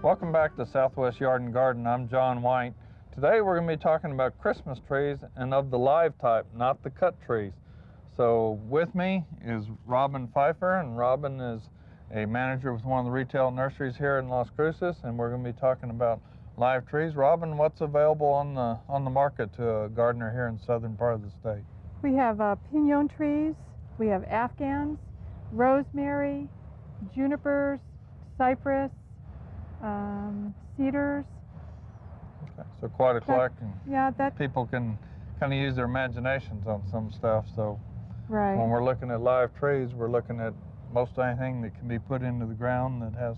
Welcome back to Southwest Yard and Garden. I'm John White. Today we're going to be talking about Christmas trees and of the live type, not the cut trees. So with me is Robin Pfeiffer, and Robin is a manager with one of the retail nurseries here in Las Cruces, and we're going to be talking about live trees. Robin, what's available on the market to a gardener here in southern part of the state? We have pinon trees, we have Afghans, rosemary, junipers, cypress, cedars. Okay, so quite a collection. Yeah, people can kind of use their imaginations on some stuff. So right. When we're looking at live trees, we're looking at most anything that can be put into the ground that has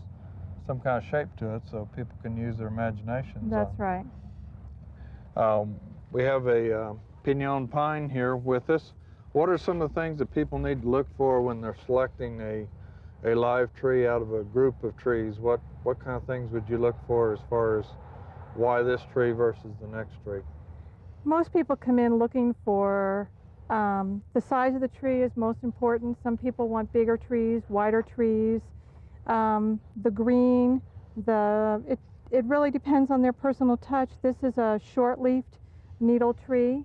some kind of shape to it, so people can use their imaginations. That's right. We have a pinon pine here with us. What are some of the things that people need to look for when they're selecting a live tree out of a group of trees? What kind of things would you look for as far as why this tree versus the next tree? Most people come in looking for the size of the tree is most important. Some people want bigger trees, wider trees, the green, it really depends on their personal touch. This is a short-leafed needle tree.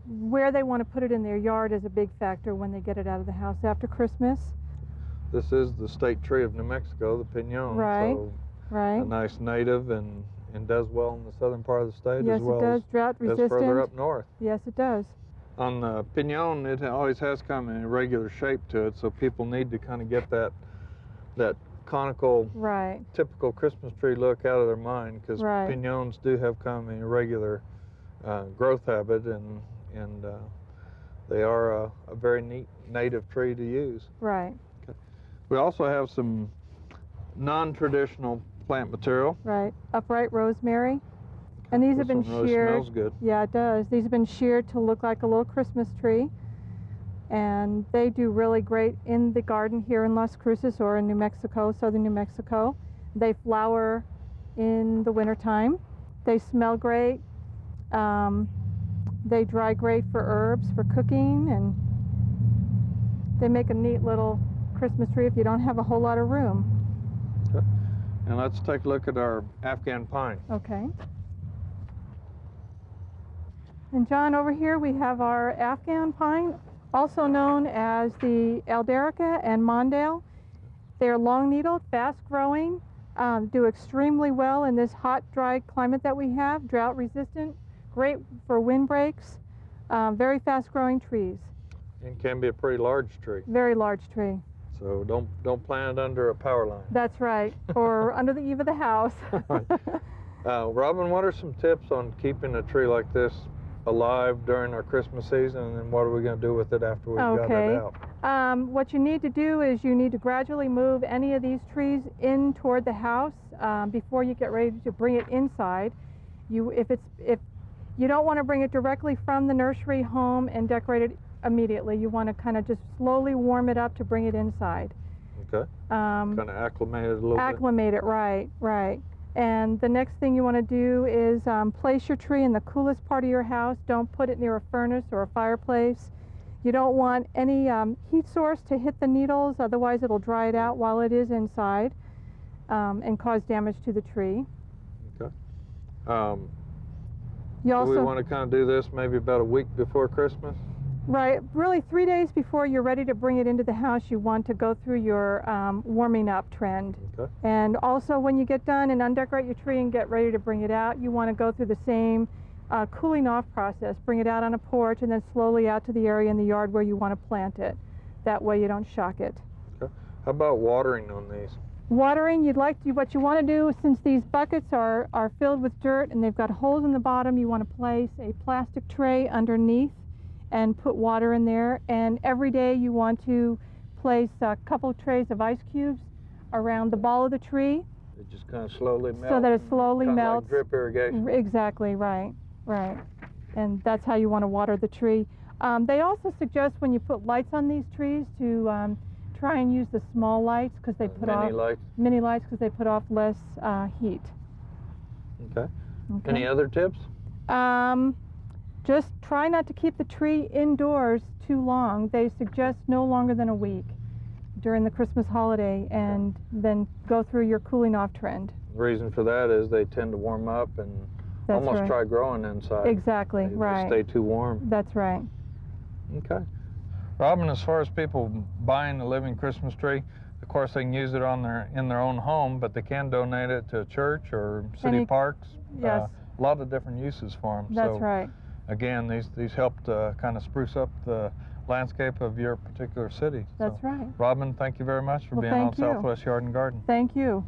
Where they want to put it in their yard is a big factor when they get it out of the house after Christmas. This is the state tree of New Mexico, the pinon. Right, so right. A nice native and does well in the southern part of the state yes, as well it does. as, drought resistant. as further up north. Yes, it does. On the pinon, it always has kind of an irregular shape to it, so people need to kind of get that conical, right, typical Christmas tree look out of their mind, because right. Pinons do have kind of an irregular growth habit, and they are a very neat native tree to use. Right. Okay. We also have some non-traditional plant material. Right. Upright rosemary. Okay. And these this have been one really sheared. Smells good. Yeah, it does. These have been sheared to look like a little Christmas tree. And they do really great in the garden here in Las Cruces or in New Mexico, southern New Mexico. They flower in the wintertime. They smell great. They dry great for herbs, for cooking, and they make a neat little Christmas tree if you don't have a whole lot of room. Okay. And let's take a look at our Afghan pine. Okay. And John, over here we have our Afghan pine, also known as the Alderica and Mondale. They're long-needled, fast-growing, do extremely well in this hot, dry climate that we have, drought-resistant, great for windbreaks, very fast-growing trees. And can be a pretty large tree. Very large tree. So don't plant it under a power line. That's right, or under the eave of the house. Robin, what are some tips on keeping a tree like this alive during our Christmas season, and then what are we going to do with it after we've got it out? What you need to do is you need to gradually move any of these trees in toward the house before you get ready to bring it inside. If you don't want to bring it directly from the nursery home and decorate it immediately. You want to kind of just slowly warm it up to bring it inside. Okay. Kind of acclimate it a little bit. Acclimate it, right, right. And the next thing you want to do is place your tree in the coolest part of your house. Don't put it near a furnace or a fireplace. You don't want any heat source to hit the needles, otherwise it'll dry it out while it is inside and cause damage to the tree. Okay. You also, we want to kind of do this maybe about a week before Christmas? Right, really 3 days before you're ready to bring it into the house, you want to go through your warming up trend. Okay. And also when you get done and undecorate your tree and get ready to bring it out, you want to go through the same cooling off process. Bring it out on a porch and then slowly out to the area in the yard where you want to plant it. That way you don't shock it. Okay. How about watering on these? Watering, what you want to do, since these buckets are filled with dirt and they've got holes in the bottom, you want to place a plastic tray underneath and put water in there. And every day you want to place a couple trays of ice cubes around the ball of the tree. It just kind of slowly melts. So that it slowly melts. Like drip irrigation. Exactly, right, right. And that's how you want to water the tree. They also suggest when you put lights on these trees to try and use the small lights because they put off mini lights because they put off less heat. Okay. Any other tips? Just try not to keep the tree indoors too long. They suggest no longer than a week. during the Christmas holiday and then go through your cooling off trend. The reason for that is they tend to warm up and That's almost right. try growing inside. Exactly, They right. stay too warm. That's right. Okay. Robin, as far as people buying a living Christmas tree, of course they can use it in their own home, but they can donate it to a church or city parks. Yes. A lot of different uses for them. That's so, right. Again, these help to kind of spruce up the landscape of your particular city. That's right. Robin, thank you very much for Well, being on thank you. Southwest Yard and Garden. Thank you.